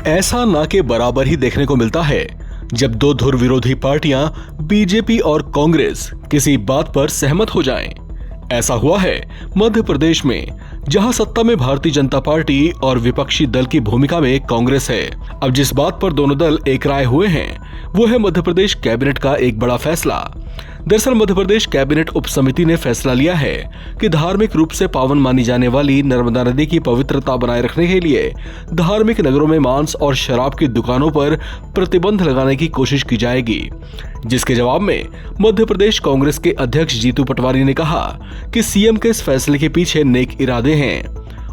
ऐसा ना के बराबर ही देखने को मिलता है जब दो धुर विरोधी पार्टियां बीजेपी और कांग्रेस किसी बात पर सहमत हो जाएं। ऐसा हुआ है मध्य प्रदेश में, जहां सत्ता में भारतीय जनता पार्टी और विपक्षी दल की भूमिका में कांग्रेस है। अब जिस बात पर दोनों दल एक राय हुए हैं वो है मध्य प्रदेश कैबिनेट का एक बड़ा फैसला। दरअसल मध्य प्रदेश कैबिनेट उप समिति ने फैसला लिया है कि धार्मिक रूप से पावन मानी जाने वाली नर्मदा नदी की पवित्रता बनाए रखने के लिए धार्मिक नगरों में मांस और शराब की दुकानों पर प्रतिबंध लगाने की कोशिश की जाएगी। जिसके जवाब में मध्य प्रदेश कांग्रेस के अध्यक्ष जीतू पटवारी ने कहा कि सीएम के इस फैसले के पीछे नेक इरादे हैं।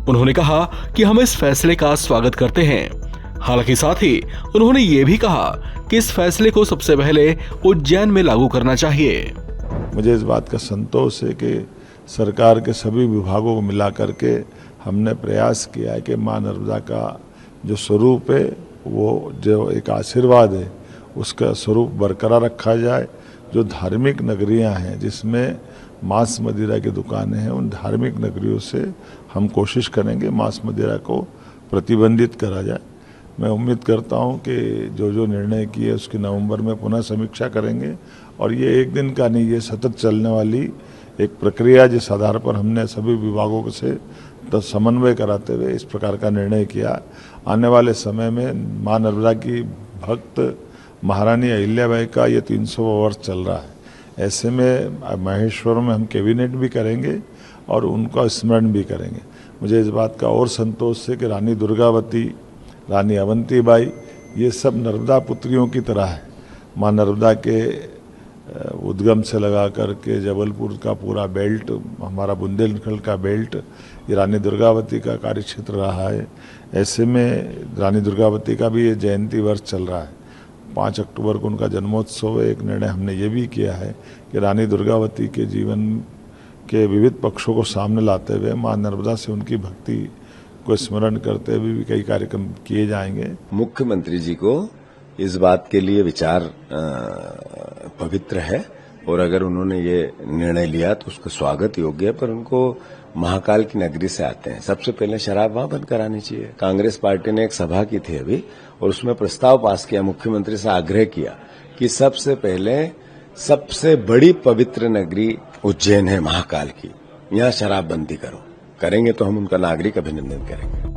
उन्होंने कहा कि हम इस फैसले का स्वागत करते हैं। हालांकि साथ ही उन्होंने ये भी कहा कि इस फैसले को सबसे पहले उज्जैन में लागू करना चाहिए। मुझे इस बात का संतोष है कि सरकार के सभी विभागों को मिला करके हमने प्रयास किया है कि मां नर्मदा का जो स्वरूप है, वो जो एक आशीर्वाद है, उसका स्वरूप बरकरार रखा जाए। जो धार्मिक नगरियां हैं जिसमें मांस मदिरा की दुकानें हैं, उन धार्मिक नगरियों से हम कोशिश करेंगे मांस मदिरा को प्रतिबंधित करा जाए। मैं उम्मीद करता हूं कि जो निर्णय किए उसकी नवंबर में पुनः समीक्षा करेंगे और ये एक दिन का नहीं, ये सतत चलने वाली एक प्रक्रिया, जिस आधार पर हमने सभी विभागों से समन्वय कराते हुए इस प्रकार का निर्णय किया। आने वाले समय में मां नर्मदा की भक्त महारानी अहिल्याबाई का ये 300वां वर्ष चल रहा है। ऐसे में महेश्वर में हम कैबिनेट भी करेंगे और उनका स्मरण भी करेंगे। मुझे इस बात का और संतोष है कि रानी दुर्गावती, रानी अवंतीबाई, ये सब नर्मदा पुत्रियों की तरह है। मां नर्मदा के उद्गम से लगा करके जबलपुर का पूरा बेल्ट, हमारा बुंदेलखंड का बेल्ट, ये रानी दुर्गावती का कार्यक्षेत्र रहा है। ऐसे में रानी दुर्गावती का भी ये जयंती वर्ष चल रहा है। 5 अक्टूबर को उनका जन्मोत्सव है। एक निर्णय हमने ये भी किया है कि रानी दुर्गावती के जीवन के विविध पक्षों को सामने लाते हुए मां नर्मदा से उनकी भक्ति को स्मरण करते हुए भी कई कार्यक्रम किए जाएंगे। मुख्यमंत्री जी को इस बात के लिए विचार पवित्र है और अगर उन्होंने ये निर्णय लिया तो उसका स्वागत योग्य है, पर उनको महाकाल की नगरी से आते हैं, सबसे पहले शराब वहां बंद करानी चाहिए। कांग्रेस पार्टी ने एक सभा की थी अभी और उसमें प्रस्ताव पास किया, मुख्यमंत्री से आग्रह किया कि सबसे पहले सबसे बड़ी पवित्र नगरी उज्जैन है महाकाल की, यहाँ शराब बंदी करो। करेंगे तो हम उनका नागरिक अभिनंदन करेंगे।